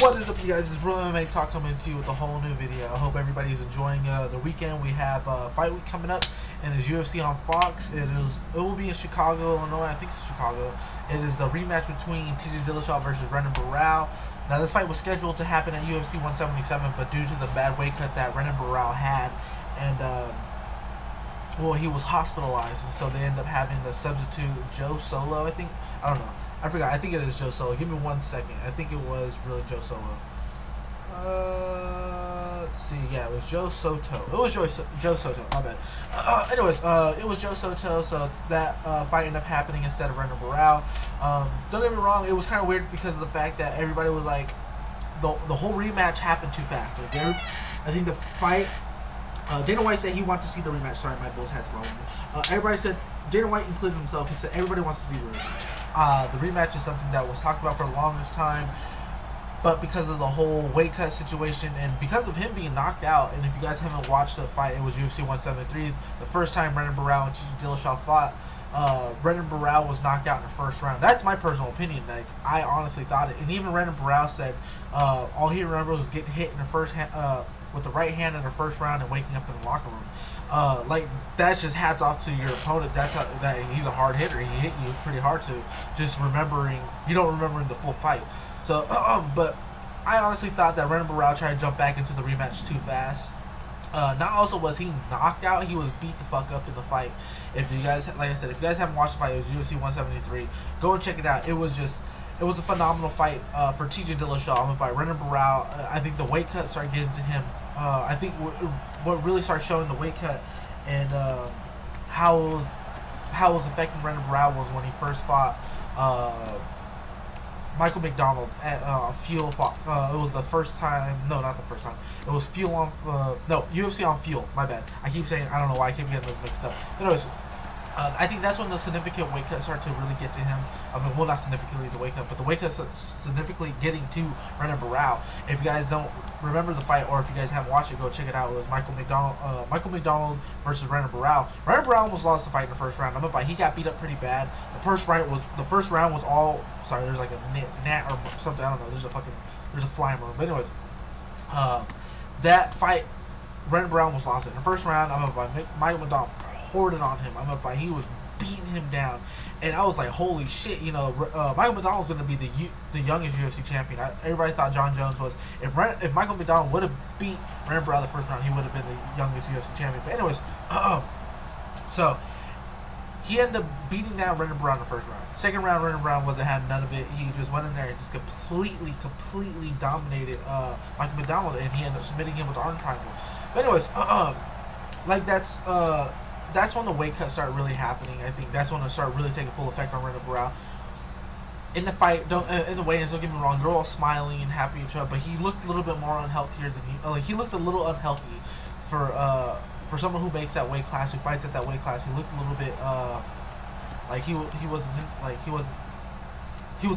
What is up, you guys? It's Real MMA Talk coming to you with a whole new video. I hope everybody's enjoying the weekend. We have fight week coming up, and it's UFC on Fox. It will be in Chicago, Illinois. I think it's Chicago. It is the rematch between TJ Dillashaw versus Renan Barão. Now, this fight was scheduled to happen at UFC 177, but due to the bad weight cut that Renan Barão had, and well, he was hospitalized, and so they ended up having to substitute Joe Solo. I don't know. I forgot. I think it is Joe Solo. Give me 1 second. I think it was really Joe Solo. Let's see. Yeah, it was Joe Soto. It was Joe Soto. My bad. Anyways, it was Joe Soto, so that fight ended up happening instead of Renan Barão. Don't get me wrong. It was kind of weird because of the fact that everybody was like, the whole rematch happened too fast. Like, I think the fight. Dana White said he wanted to see the rematch. Sorry, my Bulls had to problem. Everybody said, Dana White included himself, he said everybody wants to see the rematch. The rematch is something that was talked about for the longest time, but because of the whole weight cut situation and because of him being knocked out, and if you guys haven't watched the fight, it was UFC 173, the first time Renan Barão and TJ Dillashaw fought. Renan Barão was knocked out in the first round. That's my personal opinion. Like, I honestly thought it, and even Renan Barão said all he remembered was getting hit in the first hand, with the right hand in the first round and waking up in the locker room. Like, that's just hats off to your opponent. That's how that he's a hard hitter. He hit you pretty hard to just remembering. You don't remember the full fight. So, but I honestly thought that Renan Barão tried to jump back into the rematch too fast. Not also was he knocked out, he was beat the fuck up in the fight. If you guys, like I said, if you guys haven't watched the fight, it was UFC 173. Go and check it out. It was a phenomenal fight for TJ Dillashaw by Renan Barão. I think the weight cut started getting to him. I think what really started showing the weight cut and how it was affecting Renan Barão was when he first fought Michael McDonald at Fuel. It was the first time. No, not the first time. It was Fuel on. No, UFC on Fuel. My bad. I keep saying, I don't know why I keep getting those mixed up. Anyways, I think that's when the significant weight cut started to really get to him. I mean, well, not significantly the weight cut, but the weight cut significantly getting to Renan Barão. If you guys don't remember the fight, or if you guys haven't watched it, go check it out. It was Michael McDonald versus Renan Barão. Renan Barão almost lost the fight in the first round. He got beat up pretty bad. The first round was all. Sorry, there's like a gnat or something. I don't know. There's a fly room. But anyways, that fight, Renan Barão almost lost it in the first round. Michael McDonald poured it on him. He was beating him down, and I was like, holy shit, you know, Michael McDonald's going to be the youngest UFC champion. Everybody thought John Jones was. If Michael McDonald would have beat Renan Barão the first round, he would have been the youngest UFC champion. But anyways, so he ended up beating down Renan Barão in the first round. Second round, Renan Barão had none of it. He just went in there and just completely dominated Michael McDonald, and he ended up submitting him with the arm triangle. But anyways, like that's when the weight cut started really happening. I think that's when it started really taking full effect on Renan Barão. In the fight, in the weigh-ins, don't get me wrong, they're all smiling and happy and stuff, but he looked a little bit more unhealthier than he looked a little unhealthy for someone who makes that weight class, who fights at that weight class. He looked a little bit like he was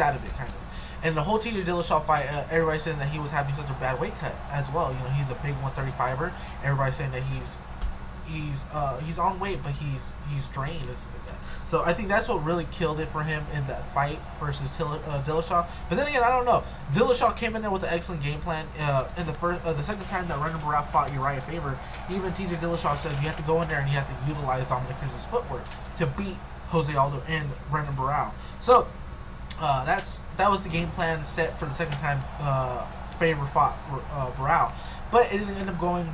out of it, kind of. And the whole TJ Dillashaw fight, everybody's saying that he was having such a bad weight cut as well. You know, he's a big 135er. Everybody's saying that he's on weight, but he's drained and stuff like that. So I think that's what really killed it for him in that fight versus Dillashaw. But then again, I don't know. Dillashaw came in there with an excellent game plan. In the second time that Renan Barão fought Uriah Faber, even TJ Dillashaw said you have to go in there and you have to utilize Dominic Cruz's footwork to beat Jose Aldo and Renan Barão. So that was the game plan set for the second time Faber fought Barão. But it ended up going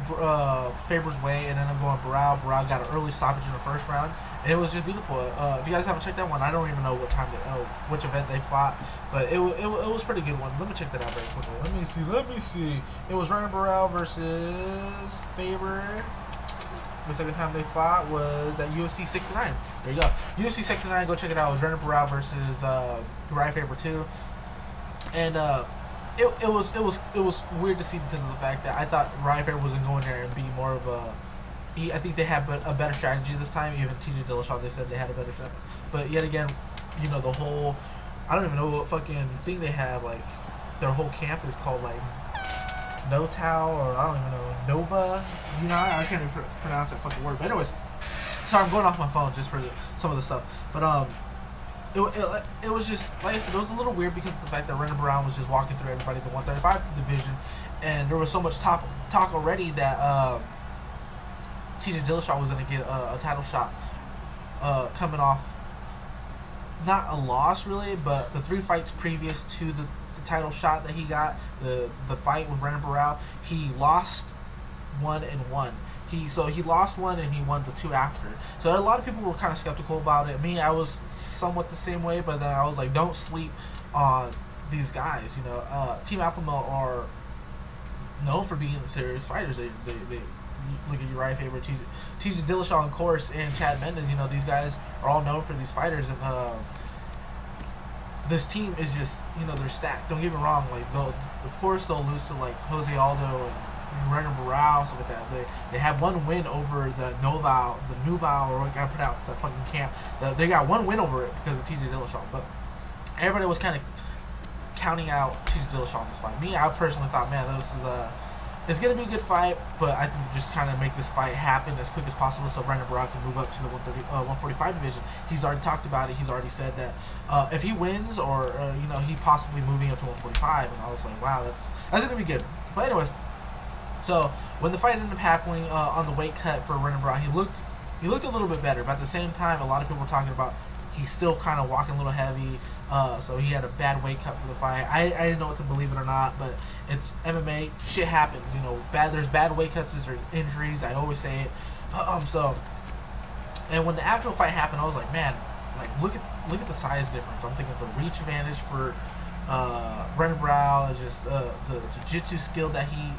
Faber's way, and ended up going Barão. Barão got an early stoppage in the first round, and it was just beautiful. If you guys haven't checked that one, I don't even know which event they fought, but it was a pretty good one. Let me check that out very quickly. Let me see. It was Renan Barão versus Faber. The second time they fought was at UFC 69. There you go. UFC 69. Go check it out. It was Renan Barão versus Uriah Faber 2, and It was weird to see because of the fact that I thought Uriah Faber wasn't going there and be more of a. I think they had a better strategy this time. Even TJ Dillashaw, they said they had a better strategy. But yet again, you know, the whole. I don't even know what fucking thing they have. Like, their whole camp is called like Notal, or I don't even know, Nova. You know, I can't even pronounce that fucking word. But anyways, sorry, I'm going off my phone just for some of the stuff. But it was just, like I said, it was a little weird because of the fact that Renan Barão was just walking through everybody in the 135 division, and there was so much talk already that TJ Dillashaw was going to get a title shot coming off, not a loss really, but the 3 fights previous to the title shot that he got, the fight with Renan Barão, he lost 1 and 1. So he lost 1 and he won the 2 after. So a lot of people were kind of skeptical about it. Me, I was somewhat the same way, but then I was like, don't sleep on these guys. You know, Team Alpha Male are known for being serious fighters. They look at Uriah Faber, TJ Dillashaw, of course, and Chad Mendes. You know, these guys are all known for these fighters, and this team is just, you know, they're stacked. Don't get me wrong. Like, of course they'll lose to like Jose Aldo and Renan Barão, stuff like that. They have 1 win over the Nuval, or I gotta pronounce that fucking camp. They got 1 win over it because of TJ Dillashaw. But everybody was kind of counting out TJ Dillashaw in this fight. Me, I personally thought, man, this is it's gonna be a good fight, but I think they're just trying to make this fight happen as quick as possible so Renan Barão can move up to the 145 division. He's already talked about it. He's already said that if he wins, or you know, he possibly moving up to 145. And I was like, wow, that's gonna be good. But anyways. So when the fight ended up happening on the weight cut for Renan Barão, he looked a little bit better. But at the same time, a lot of people were talking about he's still kind of walking a little heavy. So he had a bad weight cut for the fight. I didn't know what to believe it or not, but it's MMA. Shit happens, you know. There's bad weight cuts, there's injuries. I always say it. And when the actual fight happened, I was like, man, like look at the size difference. I'm thinking the reach advantage for Renan Barão, just the jiu-jitsu skill that he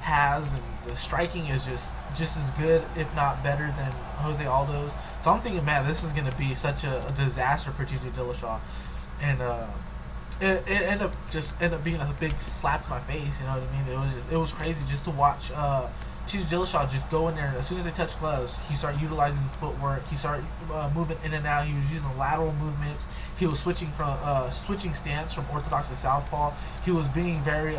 has, and the striking is just as good, if not better, than Jose Aldo's. So I'm thinking, man, this is going to be such a disaster for TJ Dillashaw, and it ended up being a big slap to my face. You know what I mean? It was crazy just to watch TJ Dillashaw just go in there, and as soon as they touched gloves, he started utilizing footwork. He started moving in and out. He was using lateral movements. He was switching stance from orthodox to southpaw. He was being very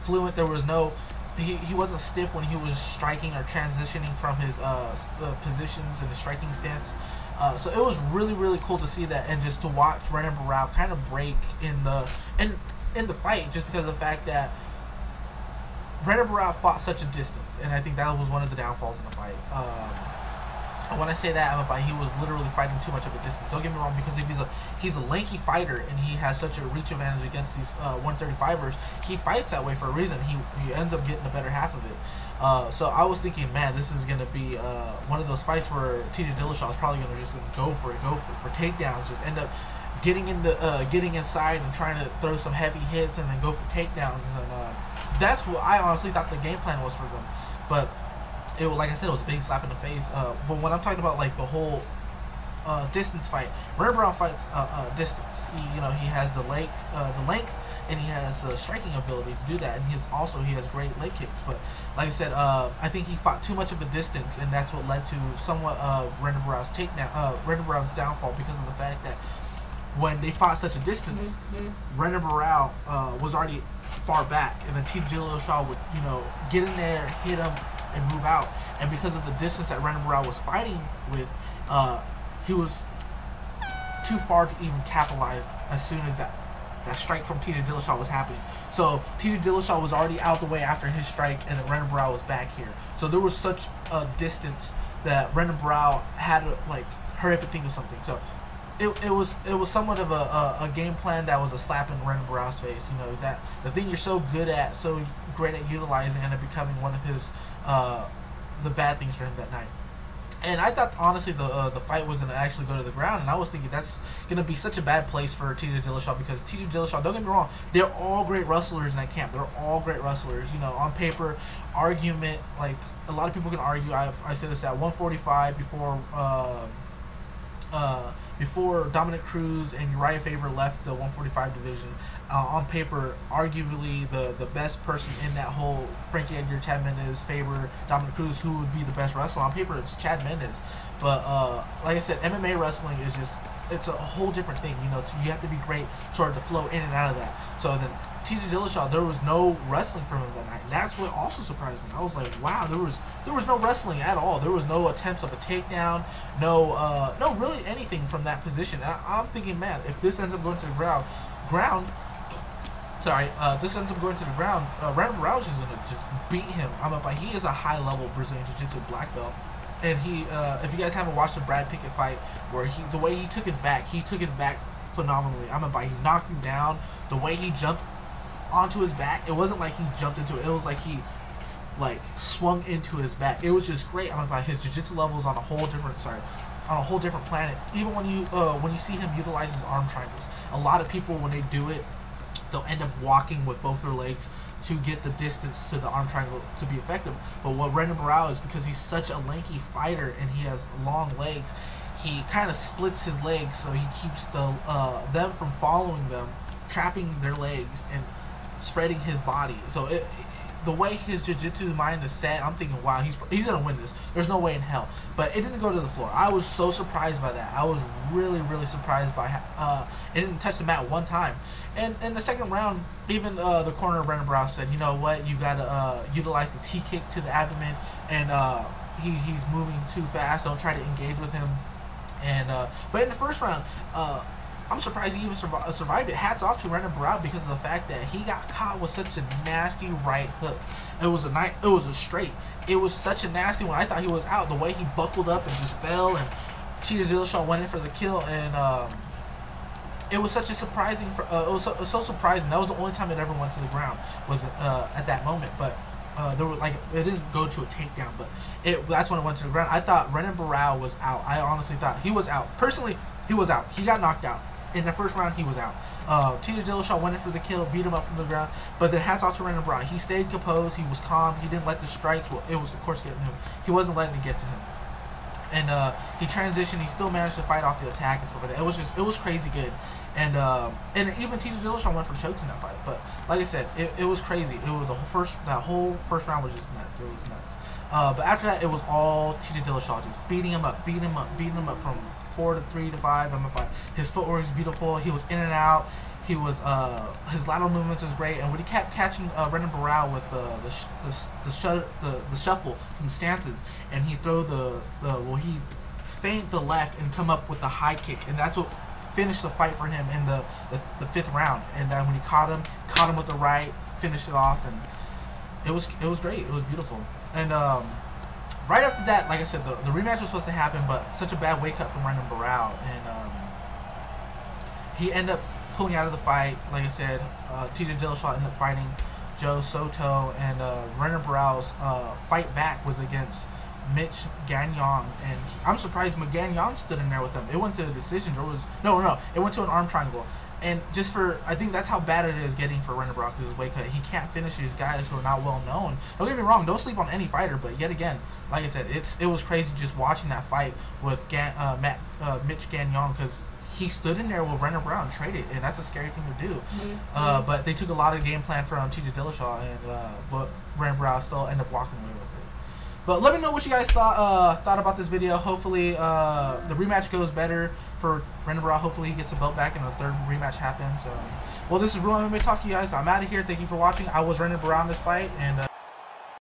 fluent. There was no, he wasn't stiff when he was striking or transitioning from his positions in the striking stance. So it was really cool to see that, and just to watch Renan Barão kind of break in the fight, just because of the fact that Renan Barão fought such a distance, and I think that was one of the downfalls in the fight. When I say that, he was literally fighting too much of a distance. Don't get me wrong, because if he's a lanky fighter and he has such a reach advantage against these 135ers, he fights that way for a reason. He ends up getting the better half of it. So I was thinking, man, this is gonna be one of those fights where TJ Dillashaw is probably gonna just go for takedowns, just end up getting inside and trying to throw some heavy hits and then go for takedowns. And that's what I honestly thought the game plan was for them. But it was, like I said, it was a big slap in the face. But when I'm talking about like the whole distance fight, Renan Barão fights distance. He has the length, and he has the striking ability to do that, and he has great leg kicks. But like I said, I think he fought too much of a distance, and that's what led to somewhat of Renan Barão's downfall, because of the fact that when they fought such a distance, Renan Barão was already far back, and then TJ Dillashaw would get in there, hit him, and move out. And because of the distance that Renan Barão was fighting with, he was too far to even capitalize as soon as that strike from TJ Dillashaw was happening. So TJ Dillashaw was already out the way after his strike, and then Renan Barão was back here. So there was such a distance that Renan Barão had to hurry up and think of something. So it was somewhat of a game plan that was a slap in Renan Barão's face. That the thing you're so good at, so great at utilizing, ended up becoming one of his the bad things for him that night. And I thought, honestly, the fight was going to actually go to the ground, and I was thinking that's going to be such a bad place for TJ Dillashaw, because TJ Dillashaw, don't get me wrong, they're all great wrestlers in that camp. They're all great wrestlers. On paper, argument, a lot of people can argue. I said this at 145 before Dominic Cruz and Uriah Faber left the 145 division. On paper, arguably the best person in that whole Frankie Edgar, Chad Mendes, Faber, Dominic Cruz, who would be the best wrestler? On paper, it's Chad Mendes. But like I said, MMA wrestling is just it's a whole different thing. You know, you have to be great sort of to flow in and out of that. So then TJ Dillashaw, there was no wrestling from him that night. And that's what also surprised me. I was like, wow, there was no wrestling at all. There was no attempts of a takedown, no really anything from that position. And I'm thinking, man, if this ends up going to the ground, this ends up going to the ground, Renan Barão is gonna just beat him. He is a high level Brazilian Jiu-Jitsu black belt. And he, if you guys haven't watched the Brad Pickett fight, where the way he took his back phenomenally. He knocked him down. The way he jumped onto his back, it wasn't like he jumped into it. It was like he, swung into his back. It was just great. His jiu-jitsu level is on a whole different, on a whole different planet. Even when you see him utilize his arm triangles, a lot of people, when they do it, they'll end up walking with both their legs to get the distance to the arm triangle to be effective. But what Renan Barão is, because he's such a lanky fighter and he has long legs, he kind of splits his legs so he keeps them from following them, trapping their legs and spreading his body. So the way his jiu-jitsu mind is set, I'm thinking, wow, he's gonna win this. There's no way in hell. But it didn't go to the floor. I was so surprised by that. I was really, really surprised by it didn't touch the mat one time. And in the second round, even the corner of Renan Barão said, you know what, you gotta utilize the T-kick to the abdomen, and he's moving too fast. Don't try to engage with him. And but in the first round, I'm surprised he even survived it. Hats off to Renan Barão because of the fact that he got caught with such a nasty right hook. It was a straight. It was such a nasty one. I thought he was out. The way he buckled up and just fell, and TJ Dillashaw went in for the kill, and it was such a surprising. It was so surprising. That was the only time it ever went to the ground, was at that moment. But there was it didn't go to a takedown, but that's when it went to the ground. I thought Renan Barão was out. I honestly thought he was out. Personally, he was out. He got knocked out. In the first round, he was out. TJ Dillashaw went in for the kill, beat him up from the ground. But then hats off to Renan Barão. He stayed composed. He was calm. He didn't let the strikes. Well, it was, of course, getting him. He wasn't letting it get to him. And he transitioned. He still managed to fight off the attack and stuff like that. It was crazy good. And even TJ Dillashaw went for chokes in that fight. But like I said, it was crazy. It was that whole first round was just nuts. It was nuts. But after that, it was all TJ Dillashaw just beating him up from 4 to 3 to 5. His footwork is beautiful. He was in and out. He was his lateral movements is great, and when he kept catching Renan Barão with the shuffle from stances, and he throw he feint the left and come up with the high kick, and that's what finished the fight for him in the fifth round. And then when he caught him with the right, finished it off, and it was great. It was beautiful. And right after that, like I said, the rematch was supposed to happen, but such a bad weight cut from Renan Barão, and he ended up pulling out of the fight. Like I said, TJ Dillashaw ended up fighting Joe Soto, and Renan Barão's fight back was against Mitch Gagnon, and I'm surprised Gagnon stood in there with them. It went to a decision. It went to an arm triangle. And I think that's how bad it is getting for Renan Barão, because his weight cut, he can't finish these guys who are not well known. Don't get me wrong, don't sleep on any fighter, but yet again, like I said, it was crazy just watching that fight with Mitch Gagnon, because he stood in there with Renan Barão and traded, and that's a scary thing to do. Mm-hmm. But they took a lot of game plan from TJ Dillashaw, and but Renan Barão still ended up walking away with it. But let me know what you guys thought about this video. Hopefully the rematch goes better for Renan Barão. Hopefully he gets the belt back and the third rematch happens. Well, this is Real MMA Talk, you guys. I'm out of here. Thank you for watching. I was Renan Barão in this fight, and